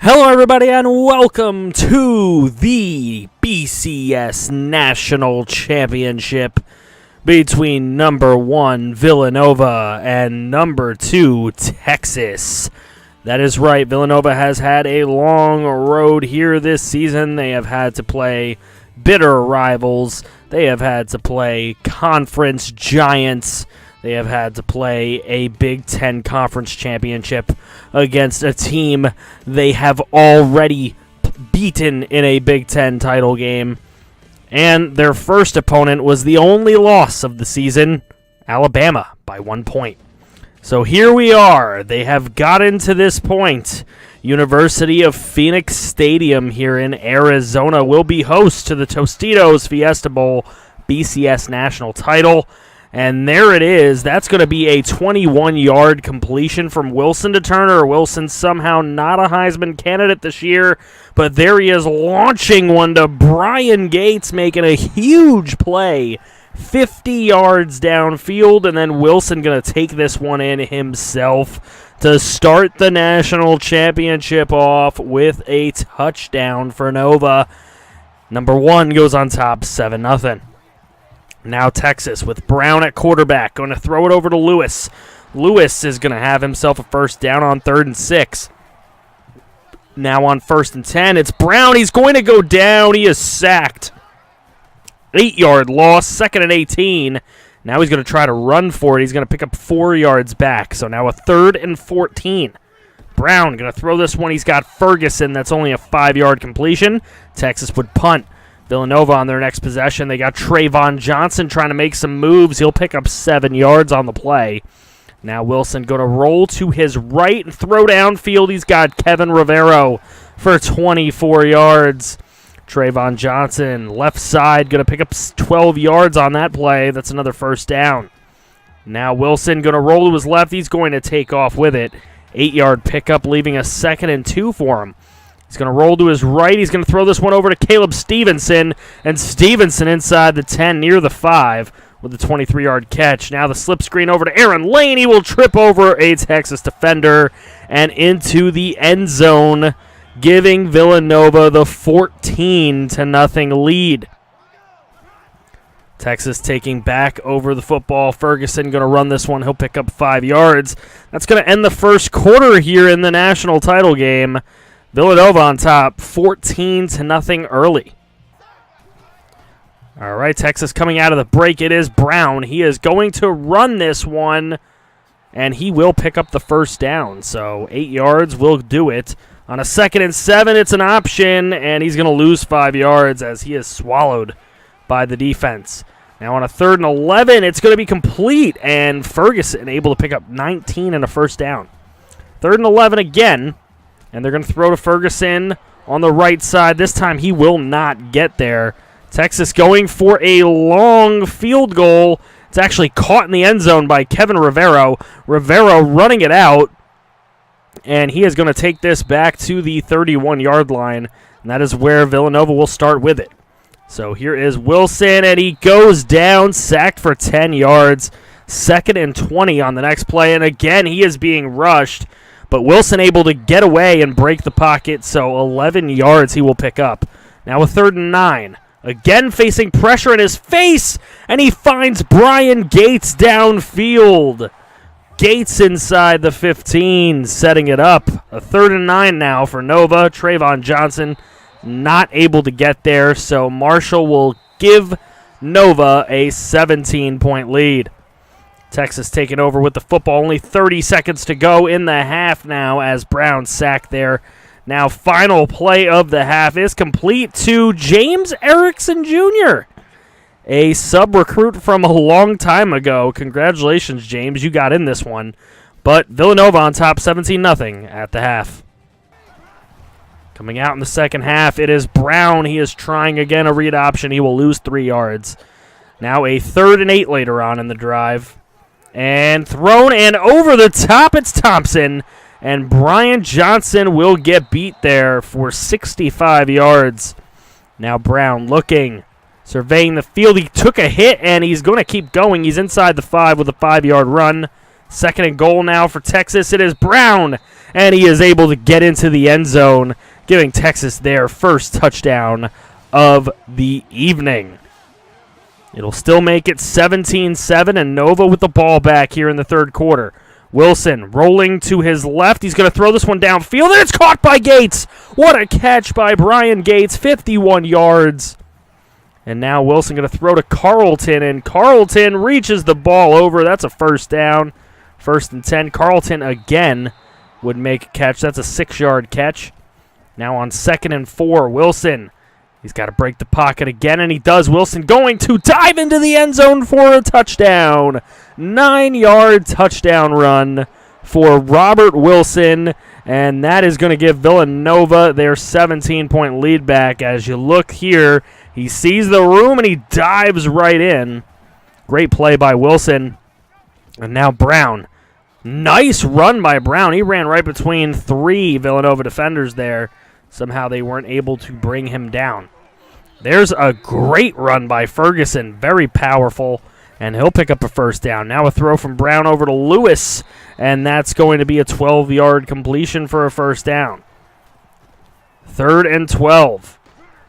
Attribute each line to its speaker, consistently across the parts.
Speaker 1: Hello, everybody, and welcome to the BCS National Championship between number 1 Villanova and number 2 Texas. That is right, Villanova has had a long road here this season. They have had to play bitter rivals. They have had to play conference giants. They have had to play a Big Ten Conference Championship against a team they have already beaten in a Big Ten title game. And their first opponent was the only loss of the season, Alabama, by 1 point. So here we are. They have gotten to this point. University of Phoenix Stadium here in Arizona will be host to the Tostitos Fiesta Bowl BCS National title. And there it is. That's going to be a 21-yard completion from Wilson to Turner. Wilson somehow not a Heisman candidate this year, but there he is launching one to Brian Gates, making a huge play. 50 yards downfield, and then Wilson going to take this one in himself to start the national championship off with a touchdown for Nova. Number 1 goes on top 7-0. Now Texas with Brown at quarterback, going to throw it over to Lewis. Lewis is going to have himself a first down on 3rd and 6. Now on 1st and 10, it's Brown. He's going to go down. He is sacked. 8-yard loss, 2nd and 18. Now he's going to try to run for it. He's going to pick up 4 yards back. So now a 3rd and 14. Brown going to throw this one. He's got Ferguson. That's only a 5-yard completion. Texas would punt. Villanova on their next possession. They got Trayvon Johnson trying to make some moves. He'll pick up 7 yards on the play. Now Wilson going to roll to his right and throw downfield. He's got Kevin Rivero for 24 yards. Trayvon Johnson, left side, going to pick up 12 yards on that play. That's another first down. Now Wilson going to roll to his left. He's going to take off with it. 8-yard pickup, leaving a 2nd and 2 for him. He's going to roll to his right. He's going to throw this one over to Caleb Stevenson. And Stevenson inside the 10, near the 5, with a 23-yard catch. Now the slip screen over to Aaron Lane. He will trip over a Texas defender and into the end zone, giving Villanova the 14-0 lead. Texas taking back over the football. Ferguson going to run this one. He'll pick up 5 yards. That's going to end the first quarter here in the national title game. Villanova on top, 14-0 early. All right, Texas coming out of the break. It is Brown. He is going to run this one, and he will pick up the first down. So 8 yards will do it. On a 2nd and 7, it's an option, and he's going to lose 5 yards as he is swallowed by the defense. Now on a 3rd and 11, it's going to be complete, and Ferguson able to pick up 19 and a first down. 3rd and 11 again. And they're going to throw to Ferguson on the right side. This time he will not get there. Texas going for a long field goal. It's actually caught in the end zone by Kevin Rivero. Rivero running it out. And he is going to take this back to the 31-yard line. And that is where Villanova will start with it. So here is Wilson, and he goes down, sacked for 10 yards. 2nd and 20 on the next play. And again, he is being rushed. But Wilson able to get away and break the pocket, so 11 yards he will pick up. Now a 3rd and 9. Again facing pressure in his face, and he finds Brian Gates downfield. Gates inside the 15, setting it up. A 3rd and 9 now for Nova. Trayvon Johnson not able to get there, so Marshall will give Nova a 17-point lead. Texas taking over with the football. Only 30 seconds to go in the half now as Brown sacked there. Now final play of the half is complete to James Erickson Jr., a sub-recruit from a long time ago. Congratulations, James. You got in this one. But Villanova on top 17-0 at the half. Coming out in the second half, it is Brown. He is trying again a read option. He will lose 3 yards. Now a 3rd and 8 later on in the drive. And thrown and over the top, it's Thompson. And Brian Johnson will get beat there for 65 yards. Now Brown looking, surveying the field. He took a hit, and he's going to keep going. He's inside the 5 with a 5-yard run. 2nd and goal now for Texas. It is Brown, and he is able to get into the end zone, giving Texas their first touchdown of the evening. It'll still make it 17-7, and Nova with the ball back here in the third quarter. Wilson rolling to his left. He's going to throw this one downfield, and it's caught by Gates. What a catch by Brian Gates, 51 yards. And now Wilson going to throw to Carlton, and Carlton reaches the ball over. That's a first down. 1st and 10. Carlton again would make a catch. That's a 6-yard catch. Now on 2nd and 4, Wilson. He's got to break the pocket again, and he does. Wilson going to dive into the end zone for a touchdown. 9-yard touchdown run for Robert Wilson, and that is going to give Villanova their 17-point lead back. As you look here, he sees the room, and he dives right in. Great play by Wilson. And now Brown. Nice run by Brown. He ran right between 3 Villanova defenders there. Somehow they weren't able to bring him down. There's a great run by Ferguson. Very powerful. And he'll pick up a first down. Now a throw from Brown over to Lewis. And that's going to be a 12-yard completion for a first down. 3rd and 12.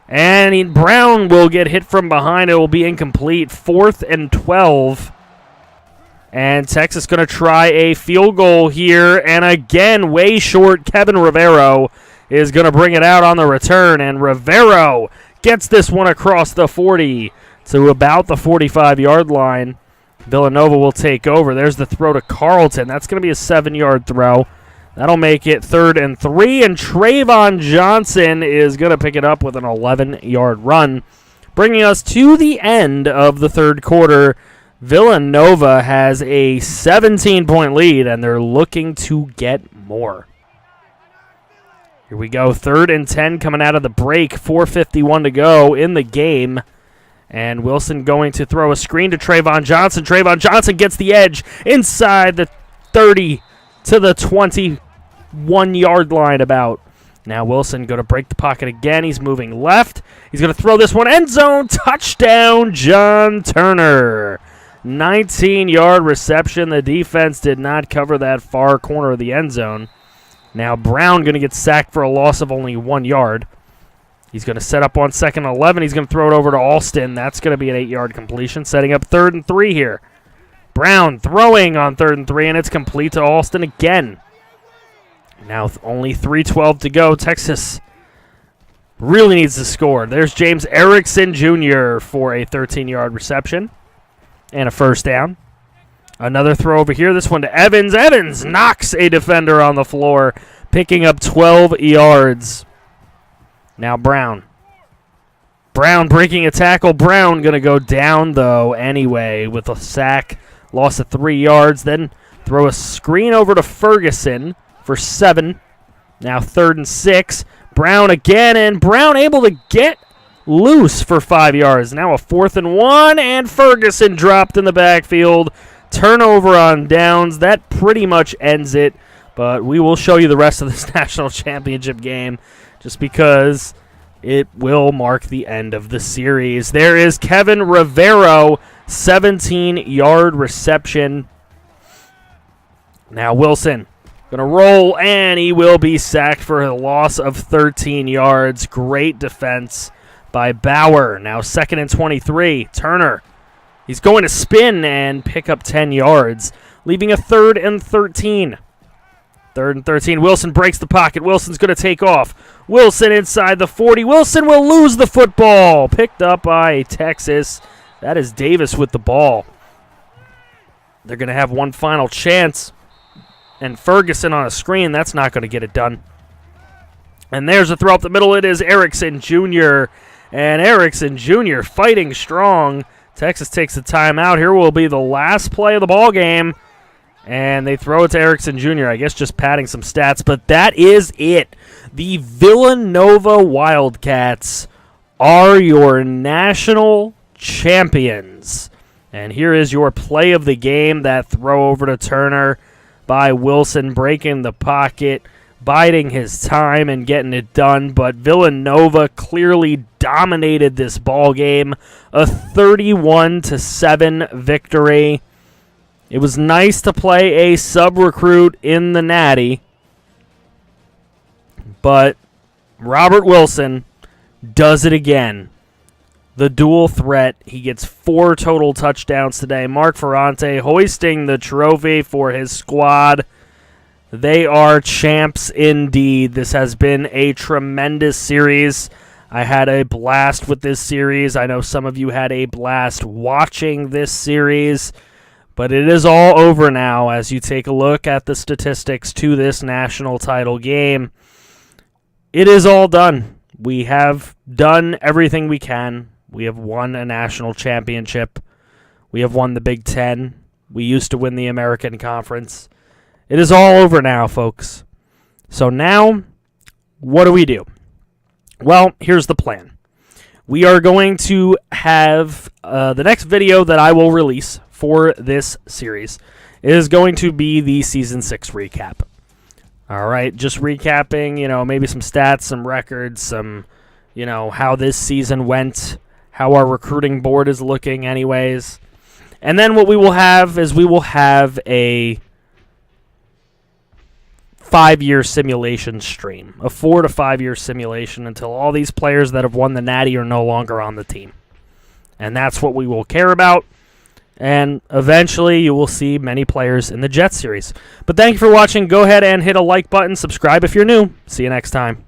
Speaker 1: And Brown will get hit from behind. It will be incomplete. 4th and 12. And Texas going to try a field goal here. And again, way short. Kevin Rivero is going to bring it out on the return, and Rivero gets this one across the 40 to about the 45-yard line. Villanova will take over. There's the throw to Carlton. That's going to be a 7-yard throw. That'll make it 3rd and 3, and Trayvon Johnson is going to pick it up with an 11-yard run, bringing us to the end of the third quarter. Villanova has a 17-point lead, and they're looking to get more. Here we go, 3rd and 10 coming out of the break, 4:51 to go in the game. And Wilson going to throw a screen to Trayvon Johnson. Trayvon Johnson gets the edge inside the 30 to the 21-yard line about. Now Wilson going to break the pocket again. He's moving left. He's going to throw this one end zone. Touchdown, John Turner. 19-yard reception. The defense did not cover that far corner of the end zone. Now Brown going to get sacked for a loss of only 1 yard. He's going to set up on 2nd and 11. He's going to throw it over to Alston. That's going to be an 8-yard completion, setting up 3rd and 3 here. Brown throwing on 3rd and 3, and it's complete to Alston again. Now only 3:12 to go. Texas really needs to score. There's James Erickson Jr. for a 13-yard reception and a first down. Another throw over here. This one to Evans. Evans knocks a defender on the floor, picking up 12 yards. Now Brown. Brown breaking a tackle. Brown going to go down, though, anyway, with a sack. Loss of 3 yards. Then throw a screen over to Ferguson for 7. Now 3rd and 6. Brown again, and Brown able to get loose for 5 yards. Now a 4th and 1, and Ferguson dropped in the backfield. Turnover on downs. That pretty much ends it, but we will show you the rest of this national championship game just because it will mark the end of the series. There is Kevin Rivero, 17-yard reception. Now Wilson going to roll, and he will be sacked for a loss of 13 yards. Great defense by Bauer. Now 2nd and 23. Turner. He's going to spin and pick up 10 yards, leaving a 3rd and 13. 3rd and 13. Wilson breaks the pocket. Wilson's going to take off. Wilson inside the 40. Wilson will lose the football. Picked up by Texas. That is Davis with the ball. They're going to have one final chance. And Ferguson on a screen. That's not going to get it done. And there's a throw up the middle. It is Erickson Jr. And Erickson Jr. fighting strong. Texas takes the timeout. Here will be the last play of the ball game. And they throw it to Erickson Jr., I guess just padding some stats. But that is it. The Villanova Wildcats are your national champions. And here is your play of the game. That throw over to Turner by Wilson, breaking the pocket, biding his time and getting it done. But Villanova clearly dominated this ball game. A 31-7 victory. It was nice to play a sub-recruit in the Natty. But Robert Wilson does it again. The dual threat. He gets 4 total touchdowns today. Mark Ferrante hoisting the trophy for his squad. They are champs indeed. This has been a tremendous series. I had a blast with this series. I know some of you had a blast watching this series. But it is all over now as you take a look at the statistics to this national title game. It is all done. We have done everything we can. We have won a national championship. We have won the Big Ten. We used to win the American Conference. It is all over now, folks. So now, what do? Well, here's the plan. We are going to have the next video that I will release for this series is going to be the Season 6 recap. All right, just recapping, maybe some stats, some records, some, how this season went, how our recruiting board is looking anyways. And then what we will have is we will have a 5-year simulation stream, a 4 to 5 year simulation until all these players that have won the Natty are no longer on the team. And that's what we will care about. And eventually you will see many players in the Jet series. But thank you for watching. Go ahead and hit a like button. Subscribe if you're new. See you next time.